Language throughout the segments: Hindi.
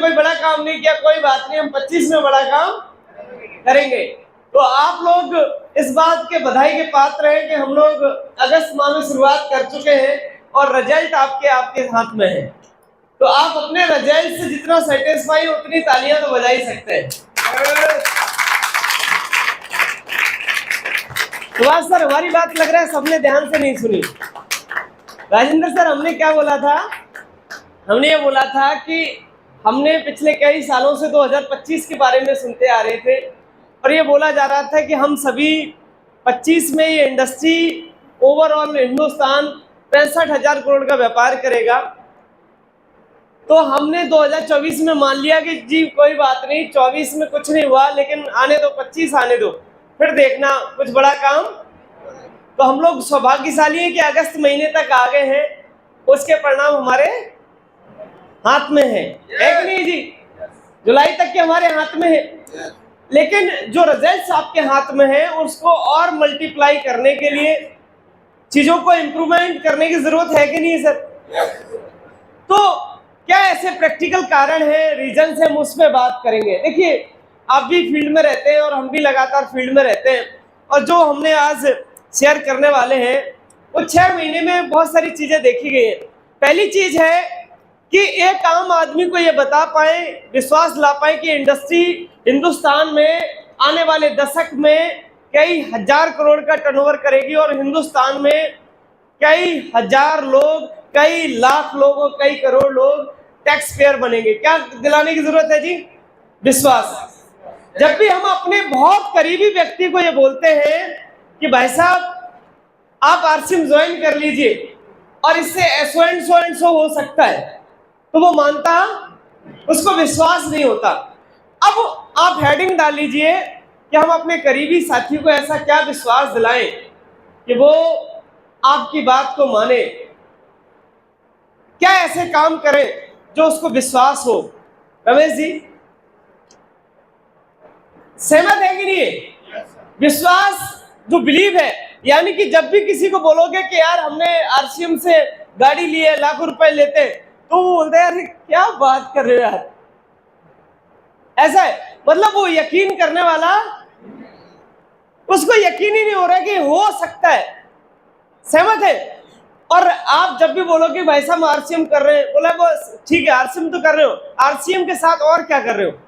कोई बड़ा काम नहीं किया, कोई बात नहीं, हम 25 में बड़ा काम करेंगे। तो आप लोग इस बात के बधाई के पात्र हैं कि हम लोग अगस्त माह में शुरुआत कर चुके हैं और रिजल्ट आपके हाथ में है। तो आप अपने रिजल्ट से जितना सेटिस्फाई उतनी तालियां तो बजा ही सकते हैं। तो सर हमारी बात लग रहा है सबने ध्यान से नहीं सुनी। राजेंद्र सर हमने क्या बोला था? हमने ये बोला था कि हमने पिछले कई सालों से 2025 के बारे में सुनते आ रहे थे और ये बोला जा रहा था कि हम सभी 25 में ये इंडस्ट्री ओवरऑल हिंदुस्तान 65,000 करोड़ का व्यापार करेगा। तो हमने 2024 में मान लिया कि जी कोई बात नहीं, 24 में कुछ नहीं हुआ, लेकिन आने दो, 25 आने दो, फिर देखना कुछ बड़ा काम। तो हम लोग सौभाग्यशाली हैं कि अगस्त महीने तक आ गए हैं, उसके परिणाम हमारे हाथ में है कि नहीं जी? जुलाई तक के हमारे हाथ में है, लेकिन जो रिजल्ट्स आपके हाथ में है उसको और मल्टीप्लाई करने के लिए चीजों को इम्प्रूवमेंट करने की जरूरत है कि नहीं सर? तो क्या ऐसे प्रैक्टिकल कारण है, रीजन से हम उस पर बात करेंगे। देखिए आप भी फील्ड में रहते हैं और हम भी लगातार फील्ड में रहते हैं, और जो हमने आज शेयर करने वाले हैं वो 6 महीने में बहुत सारी चीजें देखी गई हैं। पहली चीज है कि एक आम आदमी को ये बता पाए, विश्वास ला पाए कि इंडस्ट्री हिंदुस्तान में आने वाले दशक में कई हजार करोड़ का टर्नओवर करेगी और हिंदुस्तान में कई हजार लोग, कई लाख लोग और कई करोड़ लोग टैक्स पेयर बनेंगे। क्या दिलाने की जरूरत है जी? विश्वास। जब भी हम अपने बहुत करीबी व्यक्ति को ये बोलते हैं कि भाई साहब आप आरसीएम ज्वाइन कर लीजिए और इससे ऐसो एंड सो हो सकता है, तो वो मानता, उसको विश्वास नहीं होता। अब आप हेडिंग डाल लीजिए कि हम अपने करीबी साथी को ऐसा क्या विश्वास दिलाएं कि वो आपकी बात को माने, क्या ऐसे काम करें जो उसको विश्वास हो। रमेश जी सहमत है कि नहीं? विश्वास जो बिलीव है, यानी कि जब भी किसी को बोलोगे कि यार हमने आरसीएम से गाड़ी ली है, लाखों रुपए लेते हैं, तो वो बोलते हैं यार क्या बात कर रहे हो यार, ऐसा है। मतलब वो यकीन करने वाला, उसको यकीन ही नहीं हो रहा कि हो सकता है। सहमत है? और आप जब भी बोलोगे भाई साहब आरसीएम कर रहे हैं, बोला बस ठीक है आरसीएम तो कर रहे हो, आरसीएम के साथ और क्या कर रहे हो?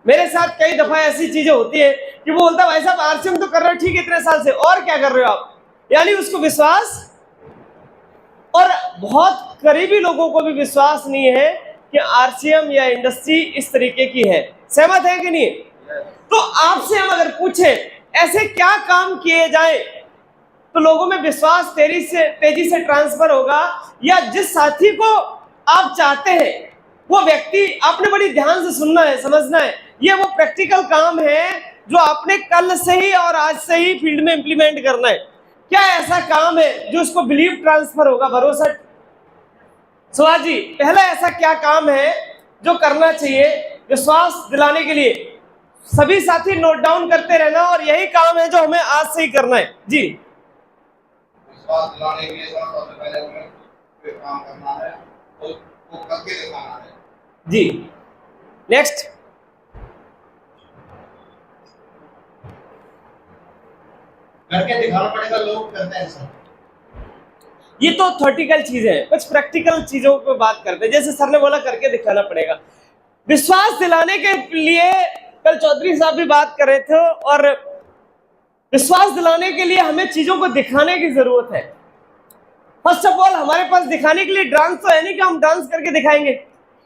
मेरे साथ कई दफा ऐसी चीजें होती है कि वो बोलता है भाई साहब आरसीएम तो कर रहे हो, ठीक है इतने साल से, और क्या कर रहे हो आप? यानी उसको विश्वास, और बहुत करीबी लोगों को भी विश्वास नहीं है कि आरसीएम या इंडस्ट्री इस तरीके की है। सहमत है कि नहीं? तो आपसे हम अगर पूछे ऐसे क्या काम किए जाए तो लोगों में विश्वास तेजी से ट्रांसफर होगा, या जिस साथी को आप चाहते हैं वो व्यक्ति, आपने बड़ी ध्यान से सुनना है, समझना है, ये वो प्रैक्टिकल काम है जो आपने कल से ही और आज से ही फील्ड में इंप्लीमेंट करना है। क्या ऐसा काम है जो उसको बिलीव ट्रांसफर होगा, भरोसा? सुभाष जी पहला ऐसा क्या काम है जो करना चाहिए विश्वास दिलाने के लिए? सभी साथी नोट डाउन करते रहना, और यही काम है जो हमें आज से ही करना है। जी विश्वास दिलाने के लिए सबसे पहले हमें कोई काम करना है, वो करके दिखाना है। जी नेक्स्ट, करके दिखाना पड़ेगा, लोग करते हैं सर। ये तो थ्योरेटिकल चीजें हैं, कुछ प्रैक्टिकल चीजों पे बात करते हैं। जैसे सर ने बोला करके दिखाना पड़ेगा। विश्वास दिलाने के लिए कल चौधरी साहब भी बात कर रहे थे, और विश्वास दिलाने के लिए हमें चीजों को दिखाने की जरूरत है। फर्स्ट ऑफ ऑल हमारे पास दिखाने के लिए डांस तो है नहीं कि हम डांस करके दिखाएंगे।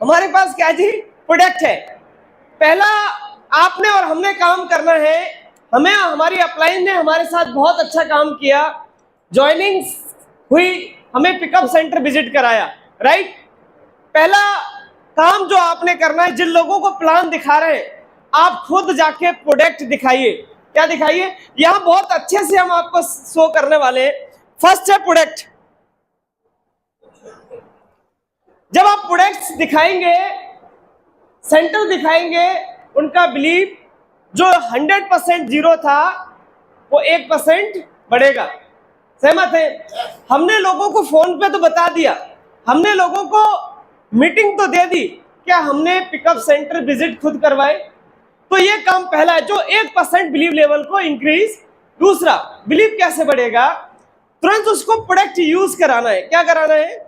हमारे पास क्या जी? प्रोडक्ट है। पहला आपने और हमने काम करना है। हमें, हमारी अपलाइन ने हमारे साथ बहुत अच्छा काम किया, ज्वाइनिंग हुई, हमें पिकअप सेंटर विजिट कराया, राइट? पहला काम जो आपने करना है, जिन लोगों को प्लान दिखा रहे हैं आप खुद जाके प्रोडक्ट दिखाइए। क्या दिखाइए? यहां बहुत अच्छे से हम आपको शो करने वाले हैं। फर्स्ट है प्रोडक्ट। जब आप प्रोडक्ट्स दिखाएंगे, सेंटर दिखाएंगे, उनका बिलीव जो 100% जीरो था वो 1% बढ़ेगा। सहमत है? हमने लोगों को फोन पे तो बता दिया, हमने लोगों को मीटिंग तो दे दी क्या हमने पिकअप सेंटर विजिट खुद करवाए? तो ये काम पहला है जो 1% बिलीव लेवल को इंक्रीज। दूसरा, बिलीव कैसे बढ़ेगा? तुरंत उसको प्रोडक्ट यूज कराना है। क्या कराना है?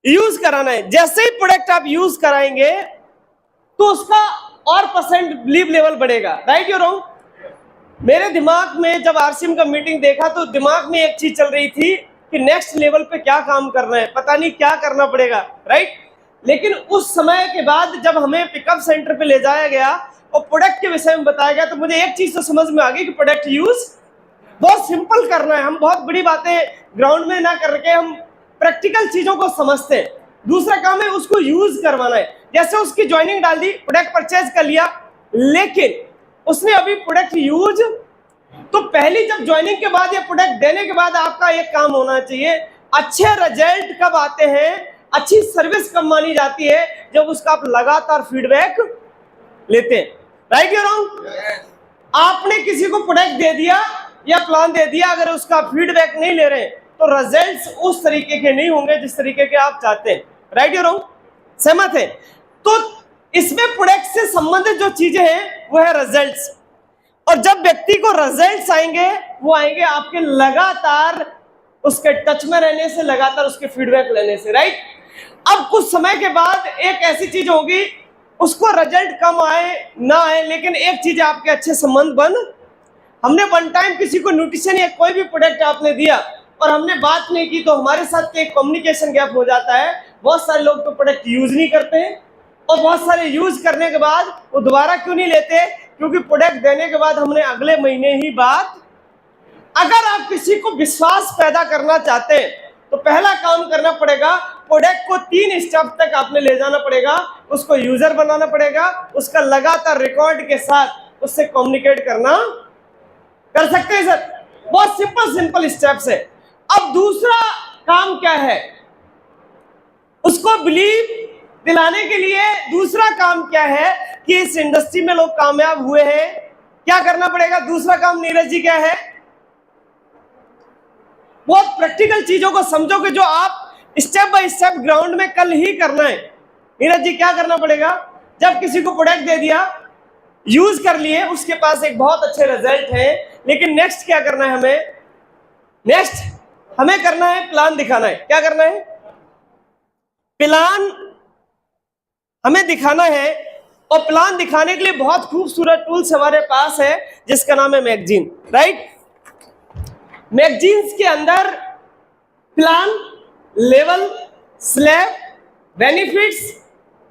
यूज कराना है। जैसे ही प्रोडक्ट आप यूज कराएंगे तो उसका और % बिलीव लेवल बढ़ेगा। राइट या रॉन्ग? मेरे दिमाग में जब आरसीएम का मीटिंग देखा तो दिमाग में एक चीज चल रही थी कि नेक्स्ट लेवल पे क्या काम करना है, पता नहीं क्या करना पड़ेगा। राइट? लेकिन उस समय के बाद जब हमें पिकअप सेंटर पे ले जाया गया और प्रोडक्ट के विषय में बताया गया तो मुझे एक चीज तो समझ में आ गई कि प्रोडक्ट यूज बहुत सिंपल करना है। हम बहुत बड़ी बातें ग्राउंड में ना करके हम प्रैक्टिकल चीजों को समझते हैं। दूसरा काम है उसको यूज करवाना है। जैसे उसकी ज्वाइनिंग डाल दी, प्रोडक्ट परचेज कर लिया, लेकिन उसने अभी प्रोडक्ट यूज, तो पहली जब ज्वाइनिंग के बाद या प्रोडक्ट देने के बाद आपका एक काम होना चाहिए, अच्छे रिजल्ट कब आते हैं, अच्छी सर्विस कब मानी जाती है? जब उसका आप लगातार फीडबैक लेते हैं। राइट या रॉन्ग? आपने किसी को प्रोडक्ट दे दिया या प्लान दे दिया, अगर उसका फीडबैक नहीं ले रहे तो रिजल्ट्स उस तरीके के नहीं होंगे जिस तरीके के आप चाहते हैं। राइट या रॉन्ग? सहमत है? तो इसमें प्रोडक्ट से संबंधित जो चीजें हैं वो है रिजल्ट्स। और जब व्यक्ति को रिजल्ट्स आएंगे वो आएंगे आपके लगातार उसके टच में रहने से, लगातार उसके फीडबैक लेने से। राइट? अब कुछ समय के बाद एक ऐसी चीज होगी, उसको रिजल्ट कम आए ना आए, लेकिन एक चीज आपके अच्छे संबंध बन। हमने वन टाइम किसी को न्यूट्रिशन या कोई भी प्रोडक्ट आपने दिया और हमने बात नहीं की तो हमारे साथ एक कम्युनिकेशन गैप हो जाता है। बहुत सारे लोग तो प्रोडक्ट यूज नहीं करते हैं और बहुत सारे यूज करने के बाद वो दोबारा क्यों नहीं लेते? क्योंकि प्रोडक्ट देने के बाद हमने अगले महीने ही बात। अगर आप किसी को विश्वास पैदा करना चाहते हैं तो पहला काम करना पड़ेगा, प्रोडक्ट को 3 स्टेप तक आपने ले जाना पड़ेगा। उसको यूजर बनाना पड़ेगा, उसका लगातार रिकॉर्ड के साथ उससे कम्युनिकेट करना। कर सकते हैं सर? बहुत सिंपल स्टेप्स है। अब दूसरा काम क्या है? उसको बिलीव दिलाने के लिए दूसरा काम क्या है कि इस इंडस्ट्री में लोग कामयाब हुए हैं, क्या करना पड़ेगा? दूसरा काम नीरज जी क्या है? बहुत प्रैक्टिकल चीजों को समझोगे जो आप स्टेप बाय स्टेप ग्राउंड में कल ही करना है। नीरज जी क्या करना पड़ेगा? जब किसी को प्रोडक्ट दे दिया, यूज कर लिए, उसके पास एक बहुत अच्छे रिजल्ट है, लेकिन नेक्स्ट क्या करना है हमें? नेक्स्ट हमें करना है प्लान दिखाना है। क्या करना है? प्लान हमें दिखाना है। और प्लान दिखाने के लिए बहुत खूबसूरत टूल्स हमारे पास है जिसका नाम है मैगजीन। राइट? मैगजीन्स के अंदर plan, level, slab, benefits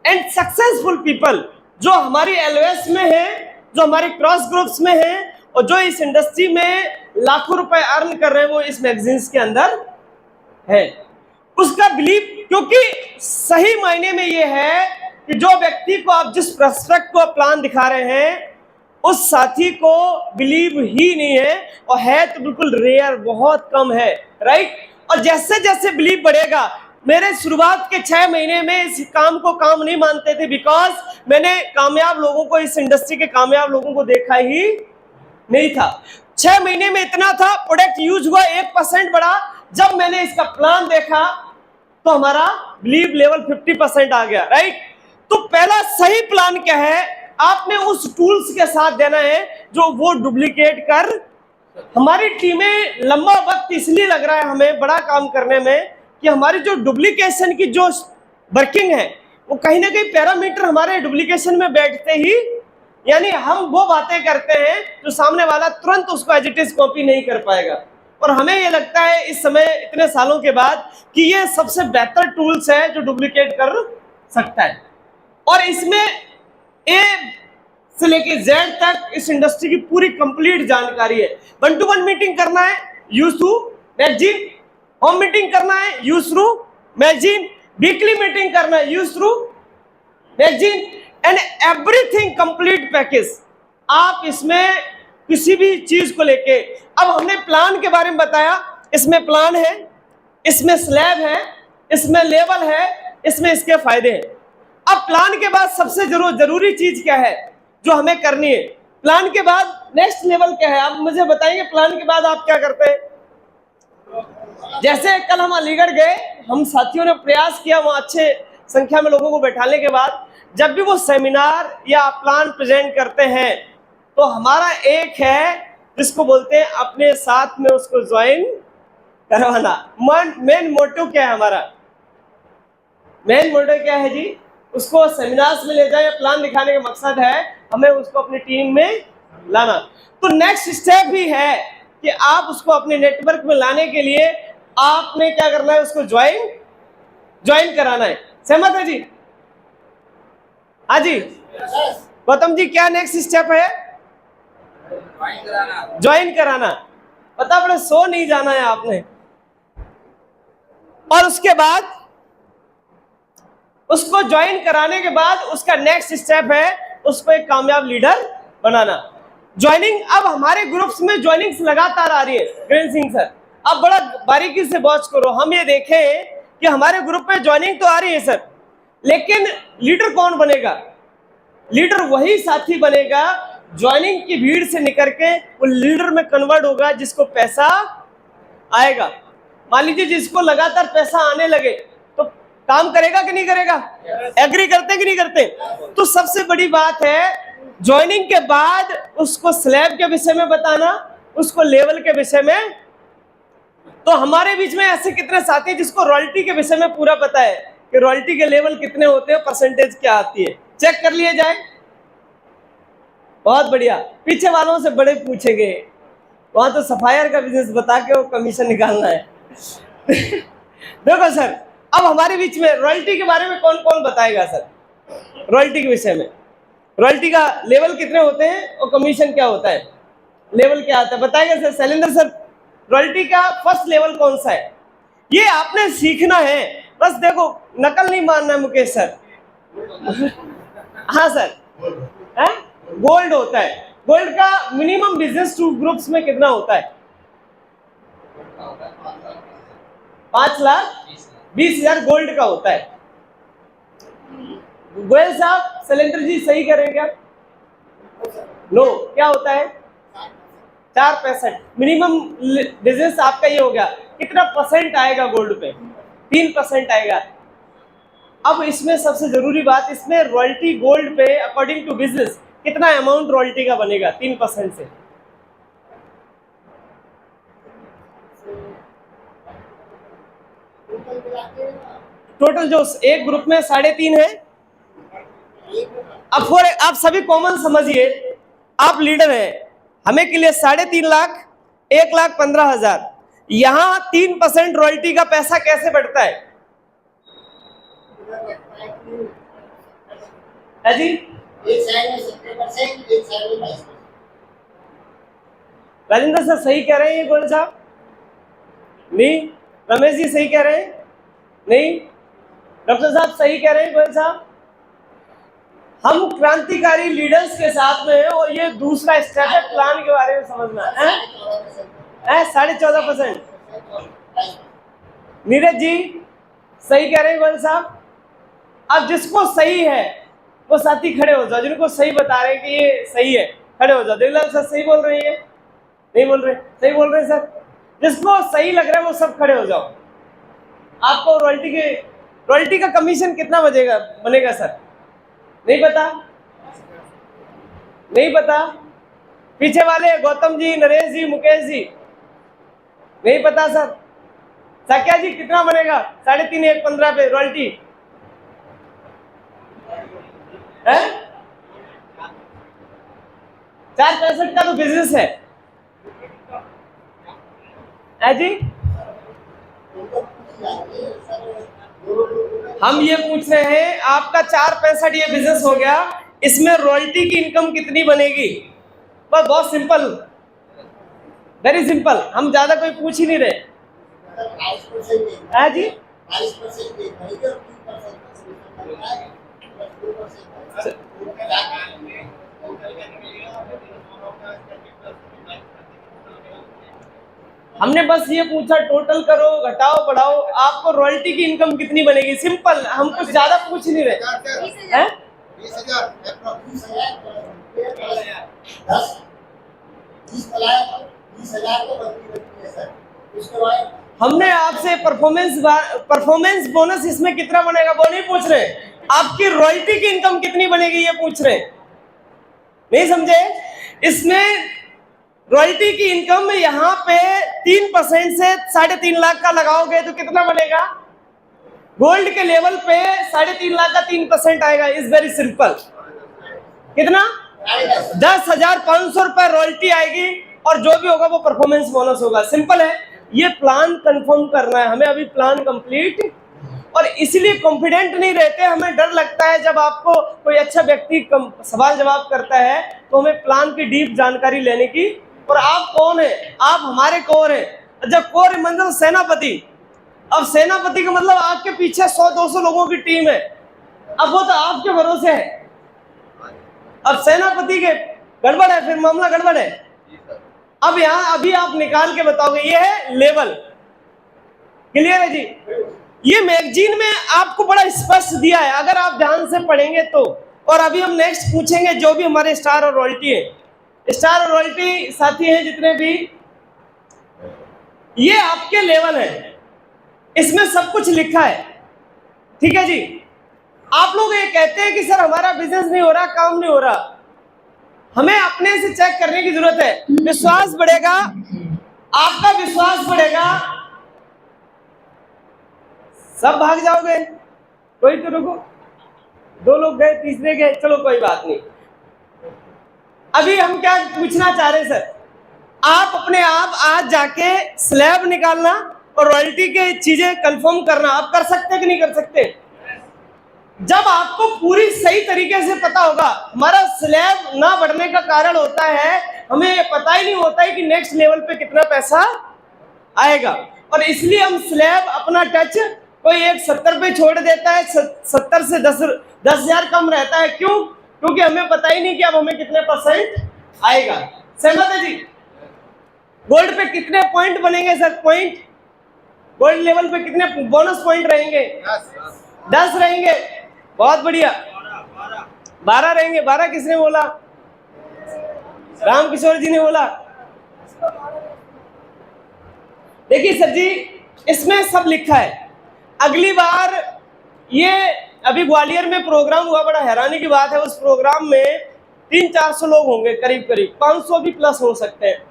and successful people जो हमारी एलओएस में है, जो हमारे क्रॉस ग्रुप्स में है और जो इस इंडस्ट्री में लाखों रुपए अर्न कर रहे हैं, वो इस मैगजीन्स के अंदर है। उसका बिलीव, क्योंकि सही मायने में ये है कि जो व्यक्ति को आप जिस प्रोस्पेक्ट को प्लान दिखा रहे हैं उस साथी को बिलीव ही नहीं है, और है तो बिल्कुल रेयर, बहुत कम है। राइट? और जैसे जैसे बिलीव बढ़ेगा, मेरे शुरुआत के 6 महीने में इस काम को काम नहीं मानते थे, बिकॉज मैंने कामयाब लोगों को, इस इंडस्ट्री के कामयाब लोगों को देखा ही नहीं था। 6 महीने में इतना था, प्रोडक्ट यूज हुआ, 1% बढ़ा। जब मैंने इसका प्लान देखा तो हमारा बिलीव लेवल 50% आ गया। राइट? तो पहला सही प्लान क्या है? आपने उस टूल्स के साथ देना है जो वो डुप्लीकेट कर। हमारी टीमें लंबा वक्त इसलिए लग रहा है हमें बड़ा काम करने में कि हमारी जो डुप्लीकेशन की जो वर्किंग है वो कहीं ना कहीं पैरामीटर हमारे डुप्लीकेशन में बैठते ही, यानी हम वो बातें करते हैं जो सामने वाला तुरंत उसको एज इट इज कॉपी नहीं कर पाएगा। और हमें ये लगता है इस समय इतने सालों के बाद कि ये सबसे बेहतर टूल्स है जो डुप्लीकेट कर सकता है। और इसमें ए से लेके जेड तक इस इंडस्ट्री की पूरी कंप्लीट जानकारी है। 1-to-1 मीटिंग करना है, use through magazine. Home meeting करना है, use through magazine. Weekly meeting करना है, use through magazine. And everything complete package. आप इसमें किसी भी चीज को लेके, अब हमने प्लान के बारे में बताया, इसमें प्लान है, इसमें स्लैब है, इसमें लेवल है, इसमें इसके फायदे हैं। अब प्लान के बाद सबसे जरूरी चीज क्या है जो हमें करनी है? प्लान के बाद नेक्स्ट लेवल क्या है? आप मुझे बताएंगे प्लान के बाद आप क्या करते हैं? जैसे कल हम अलीगढ़ गए, हम साथियों ने प्रयास किया, वहां अच्छे संख्या में लोगों को बैठाने के बाद जब भी वो सेमिनार या प्लान प्रेजेंट करते हैं तो हमारा एक है जिसको बोलते हैं अपने साथ में उसको ज्वाइन करवाना। मेन मोटिव क्या है हमारा? मेन मोटिव क्या है जी? उसको सेमिनार्स में ले जाए, प्लान दिखाने का मकसद है हमें उसको अपनी टीम में लाना। तो नेक्स्ट स्टेप भी है कि आप उसको अपने नेटवर्क में लाने के लिए आपने क्या करना है? उसको ज्वाइन कराना है। सहमत है जी? हाँ जी गौतम जी, क्या नेक्स्ट स्टेप है? ज्वाइन कराना। पता पड़े सो नहीं जाना है आपने। और उसके बाद उसको ज्वाइन कराने के बाद उसका नेक्स्ट स्टेप है उसको एक कामयाब लीडर बनाना। ज्वाइनिंग, अब हमारे ग्रुप्स में ज्वाइनिंग्स लगातार आ रही है। वीरेंद्र सिंह सर, अब बड़ा बारीकी से वॉच करो। हम ये देखें कि हमारे ग्रुप में ज्वाइनिंग तो आ रही है सर, लेकिन लीडर कौन बनेगा? लीडर वही साथी बनेगा ज्वाइनिंग की भीड़ से निकल के वो लीडर में कन्वर्ट होगा जिसको पैसा आएगा। मान लीजिए जिसको लगातार पैसा आने लगे तो काम करेगा कि नहीं करेगा? एग्री करते कि नहीं करते? तो सबसे बड़ी बात है ज्वाइनिंग के बाद उसको स्लैब के विषय में बताना, उसको लेवल के विषय में। तो हमारे बीच में ऐसे कितने साथी जिसको रॉयल्टी के विषय में पूरा पता है कि रॉयल्टी के लेवल कितने होते हैं, परसेंटेज क्या आती है, चेक कर लिया जाए। बहुत बढ़िया। पीछे वालों से बड़े पूछेंगे, वहां तो सफायर का बिजनेस बता के वो कमीशन निकालना है। देखो सर, अब हमारे बीच में रॉयल्टी के बारे में कौन कौन बताएगा सर? रॉयल्टी के विषय में, रॉयल्टी का लेवल कितने होते हैं और कमीशन क्या होता है, लेवल क्या आता है, बताएगा सर? शैलेंद्र सर, रॉयल्टी का फर्स्ट लेवल कौन सा है? ये आपने सीखना है, बस देखो नकल नहीं मारना है मुकेश सर। हाँ सर, गोल्ड होता है। गोल्ड का मिनिमम बिजनेस टू ग्रुप्स में कितना होता है? 5,20,000 गोल्ड का होता है। गोयल साहब, शैलेंद्र जी सही कह रहे हैं क्या? नो, क्या होता है? 4% मिनिमम बिजनेस आपका ये हो गया। कितना परसेंट आएगा गोल्ड पे? 3% आएगा। अब इसमें सबसे जरूरी बात, इसमें रॉयल्टी गोल्ड पे अकॉर्डिंग टू बिजनेस कितना अमाउंट रॉयल्टी का बनेगा 3% से? टोटल जो एक ग्रुप में 3.5 है। अब आप सभी कॉमन समझिए, आप लीडर हैं, हमें के लिए 3.5 लाख, 1,15,000। यहां 3% रॉयल्टी का पैसा कैसे बढ़ता है जी? एक साइड में 70%, एक साइड में 22%। राजेंद्र सर सही कह रहे हैं ये गोयल साहब? नहीं। रमेश जी सही कह रहे हैं? नहीं। डॉक्टर साहब सही कह रहे हैं गोयल साहब? हम क्रांतिकारी लीडर्स के साथ में हैं और ये दूसरा स्टेप है प्लान के बारे में समझना है। 14.5%। नीरज जी सही कह रहे हैं गोयल साहब? अब जिसको सही है वो साथी खड़े हो जाओ, जिनको सही बता रहे हैं कि ये सही है खड़े हो जाओ। देवलाल सर सही बोल रहे हैं? नहीं बोल रहे? सही बोल रहे हैं सर। जिसको सही लग रहा है वो सब खड़े हो जाओ। आपको रॉयल्टी का कमीशन कितना बनेगा सर? नहीं पता? नहीं पता? पीछे वाले गौतम जी, नरेश जी, मुकेश जी, नहीं पता सर? साक्या जी कितना बनेगा? 3.5, 1,15 पे रॉयल्टी है? 4.65 का तो बिजनेस है जी। हम ये पूछ रहे हैं आपका 4.65 ये बिजनेस हो गया, इसमें रॉयल्टी की इनकम कितनी बनेगी? बस बहुत सिंपल, वेरी सिंपल, हम ज्यादा कोई पूछ ही नहीं रहे है जी। हमने बस ये पूछा टोटल करो, घटाओ, बढ़ाओ, आपको रॉयल्टी की इनकम कितनी बनेगी? सिंपल, हम कुछ ज्यादा पूछ नहीं रहे हैं। 20,000 को बनती है सर। उसके बाद हमने आपसे परफॉर्मेंस बोनस इसमें कितना बनेगा वो नहीं पूछ रहे, आपकी रॉयल्टी की इनकम कितनी बनेगी ये पूछ रहे। नहीं समझे? इसमें रॉयल्टी की इनकम यहाँ पे 3% से 3.5 लाख का लगाओगे तो कितना बनेगा? गोल्ड के लेवल पे 3.5 लाख का 3% आएगा। Is very simple. कितना? 10,500 रुपए रॉयल्टी आएगी और जो भी होगा वो परफॉर्मेंस बोनस होगा। सिंपल है। ये प्लान कंफर्म करना है हमें, अभी प्लान कंप्लीट, और इसलिए कॉन्फिडेंट नहीं रहते, हमें डर लगता है जब आपको कोई अच्छा व्यक्ति सवाल जवाब करता है तो हमें प्लान की डीप जानकारी लेने की। और आप कौन है? आप हमारे कोर है। जब कोर मतलब सेनापति, अब सेनापति का मतलब आपके पीछे 100-200 लोगों की टीम है, अब वो तो आपके भरोसे है। अब सेनापति के गड़बड़ है, फिर मामला गड़बड़ है। अब यहाँ अभी आप निकाल के बताओगे, ये है लेवल। क्लियर है जी? ये मैगजीन में आपको बड़ा स्पष्ट दिया है अगर आप ध्यान से पढ़ेंगे तो। और अभी हम नेक्स्ट पूछेंगे जो भी हमारे स्टार और रॉयल्टी है, स्टार और रॉयल्टी साथी हैं जितने भी, ये आपके लेवल है, इसमें सब कुछ लिखा है। ठीक है जी? आप लोग ये कहते हैं कि सर हमारा बिजनेस नहीं हो रहा, काम नहीं हो रहा, हमें अपने से चेक करने की जरूरत है। विश्वास बढ़ेगा, आपका विश्वास बढ़ेगा, सब भाग जाओगे। कोई तो रुको, 2 लोग गए, तीसरे गए, चलो कोई बात नहीं। अभी हम क्या पूछना चाह रहे हैं सर, आप अपने आप आज जाके स्लैब निकालना और रॉयल्टी के चीजें कंफर्म करना, आप कर सकते कि नहीं कर सकते? जब आपको पूरी सही तरीके से पता होगा, हमारा स्लैब ना बढ़ने का कारण होता है हमें ये पता ही नहीं होता है कि नेक्स्ट लेवल पे कितना पैसा आएगा, और इसलिए हम स्लैब अपना टच कोई एक 70 पे छोड़ देता है, 70 से 10,000 कम रहता है। क्यों? क्योंकि हमें पता ही नहीं कि अब हमें कितने % आएगा। सहमत है जी? गोल्ड पे कितने पॉइंट बनेंगे सर? पॉइंट गोल्ड लेवल पे कितने बोनस पॉइंट रहेंगे? 10 रहेंगे। बहुत बढ़िया। 12 रहेंगे। 12 किसने बोला? राम किशोर जी ने बोला। देखिए सर जी, इसमें सब लिखा है। अगली बार ये अभी ग्वालियर में प्रोग्राम हुआ, बड़ा हैरानी की बात है, उस प्रोग्राम में 300-400 लोग होंगे, करीब 500 भी प्लस हो सकते हैं।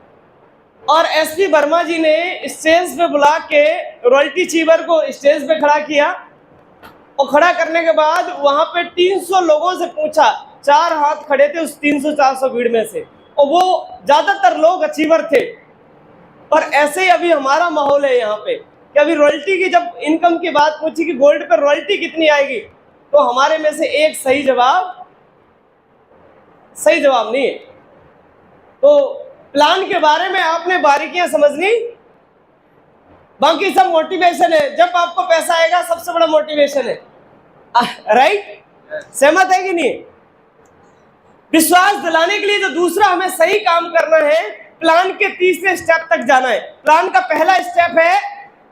और एसपी वर्मा जी ने स्टेज पे बुला के रॉयल्टी चीवर को स्टेज पे खड़ा किया, और खड़ा करने के बाद वहां पे 300 लोगों से पूछा, 4 हाथ खड़े थे उस 300-400 भीड़ में से, और वो ज्यादातर लोग अचीवर थे। और ऐसे ही अभी हमारा माहौल है यहाँ पे कि अभी रॉयल्टी की जब इनकम की बात पूछी कि गोल्ड पर रॉयल्टी कितनी आएगी, तो हमारे में से एक सही जवाब नहीं है। तो प्लान के बारे में आपने बारीकियां समझनी, बाकी सब मोटिवेशन है। जब आपको पैसा आएगा सबसे बड़ा मोटिवेशन है। राइट? सहमत है कि नहीं? विश्वास दिलाने के लिए जो दूसरा हमें सही काम करना है, प्लान के तीसरे स्टेप तक जाना है। प्लान का पहला स्टेप है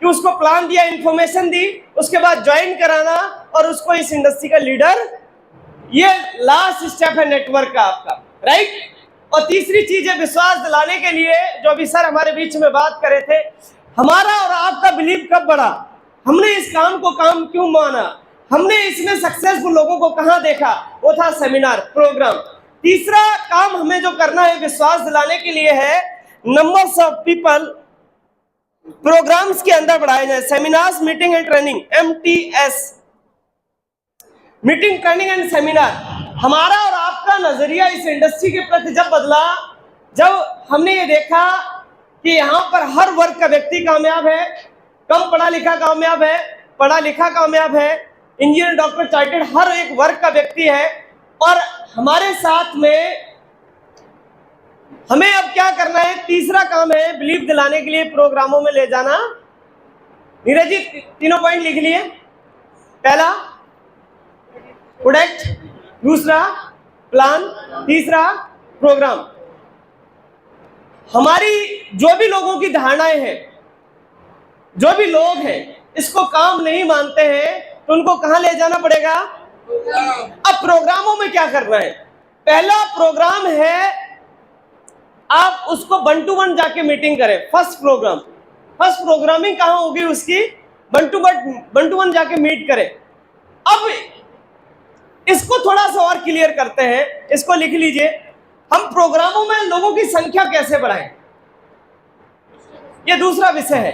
कि उसको प्लान दिया, इंफॉर्मेशन दी, उसके बाद ज्वाइन कराना और उसको इस इंडस्ट्री का लीडर, ये लास्ट स्टेप है नेटवर्क का आपका। राइट? और तीसरी चीज है विश्वास दिलाने के लिए, जो अभी सर हमारे बीच में बात करे थे, हमारा और आपका बिलीव कब बढ़ा, हमने इस काम को काम क्यों माना, हमने इसमें सक्सेसफुल लोगों को कहां देखा, वो था सेमिनार, प्रोग्राम। तीसरा काम हमें जो करना है विश्वास दिलाने के लिए है, नंबर्स ऑफ पीपल प्रोग्राम्स के अंदर बढ़ाए जाए। Seminars, meeting and training, MTS, meeting, training and seminar. हमारा और आपका नजरिया इस इंडस्ट्री के प्रति जब बदला, जब हमने ये देखा कि यहाँ पर हर वर्ग का व्यक्ति कामयाब है, कम पढ़ा लिखा कामयाब है, पढ़ा लिखा कामयाब है, इंजीनियर, डॉक्टर, चार्टेड, हर एक वर्ग का व्यक्ति है। और हमारे साथ में हमें अब क्या करना है, तीसरा काम है बिलीव दिलाने के लिए प्रोग्रामों में ले जाना। नीरज जी, तीनों पॉइंट लिख लिए। पहला प्रोडक्ट, दूसरा प्लान, तीसरा प्रोग्राम। हमारी जो भी लोगों की धारणाएं हैं, जो भी लोग हैं इसको काम नहीं मानते हैं, तो उनको कहां ले जाना पड़ेगा? अब प्रोग्रामों में क्या करना है? पहला प्रोग्राम है आप उसको 1 to 1 जाके मीटिंग करें, फर्स्ट प्रोग्राम। फर्स्ट प्रोग्रामिंग कहाँ होगी उसकी, 1 to 1 जाके मीट करें। अब इसको थोड़ा सा और क्लियर करते हैं, इसको लिख लीजिए, हम प्रोग्रामों में लोगों की संख्या कैसे बढ़ाएं, ये दूसरा विषय है।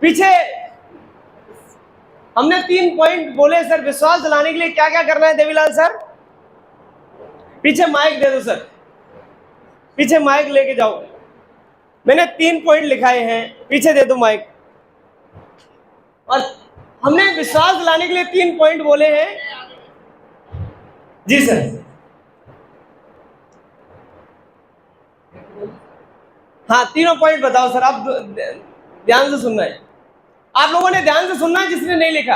पीछे हमने 3 पॉइंट बोले सर, विश्वास दिलाने के लिए क्या क्या करना है देवीलाल सर? पीछे माइक दे दो सर, पीछे माइक लेके जाओ, मैंने 3 पॉइंट लिखाए हैं, पीछे दे दो माइक। और हमने विश्वास दिलाने के लिए 3 पॉइंट बोले हैं। जी सर, हाँ तीनों पॉइंट बताओ सर, आप ध्यान से सुनना है, आप लोगों ने ध्यान से सुनना है जिसने नहीं लिखा।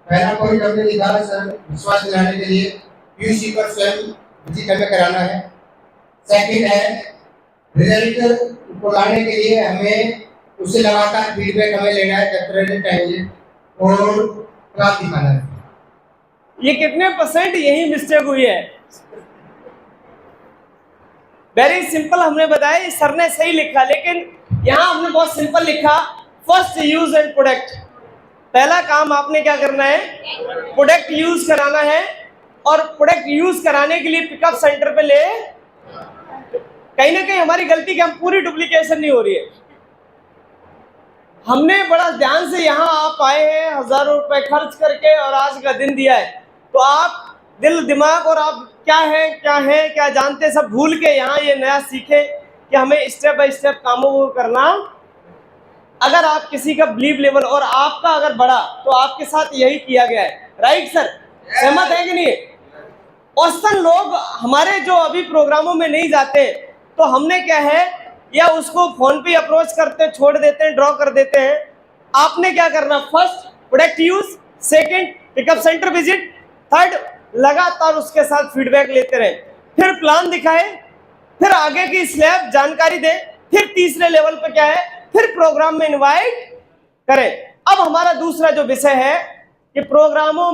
पहला पॉइंट हमने लिखा है सर, विश्वास दिलाने के लिए पीयूसी पर स्वयं फिजिकल में कराना है। सेकंड है रिजल्ट को लाने के लिए हमें उससे लगातार फीडबैक हमें लेना है, डेफिनेटली टाइम और क्लास दिखाना है। ये कितने % यही मिस्टेक हुई है? वेरी सिंपल हमने बताया, सर ने सही लिखा, लेकिन यहाँ हमने बहुत सिंपल लिखा, फर्स्ट यूज एंड प्रोडक्ट। पहला काम आपने क्या करना है, प्रोडक्ट यूज कराना है, और प्रोडक्ट यूज कराने के लिए पिकअप सेंटर पे ले, कहीं ना कहीं हमारी गलती कि हम पूरी डुप्लीकेशन नहीं हो रही है। हमने बड़ा ध्यान से यहाँ आप आए हैं, हजारों रुपए खर्च करके और आज का दिन दिया है, तो आप दिल दिमाग और आप क्या जानते सब भूल के यहाँ ये नया सीखे कि हमें स्टेप बाय स्टेप कामों को करना। अगर आप किसी का बिलीव लेवल और आपका अगर बढ़ा तो आपके साथ यही किया गया है, राइट सर? सहमत है कि नहीं? औसतन लोग हमारे जो अभी प्रोग्रामों में नहीं जाते, तो हमने क्या है, या उसको फोन पे अप्रोच करते छोड़ देते हैं, ड्रॉ कर देते हैं। आपने क्या करना, first product use, second pickup centre visit, third लगातार उसके साथ फीडबैक लेते रहे, फिर प्लान दिखाए, फिर आगे की स्लैब जानकारी दे, फिर तीसरे लेवल पे क्या है, फिर प्रोग्राम में इनवाइट करें। अब हमारा दूसरा जो विषय है कि प्रोग्रामों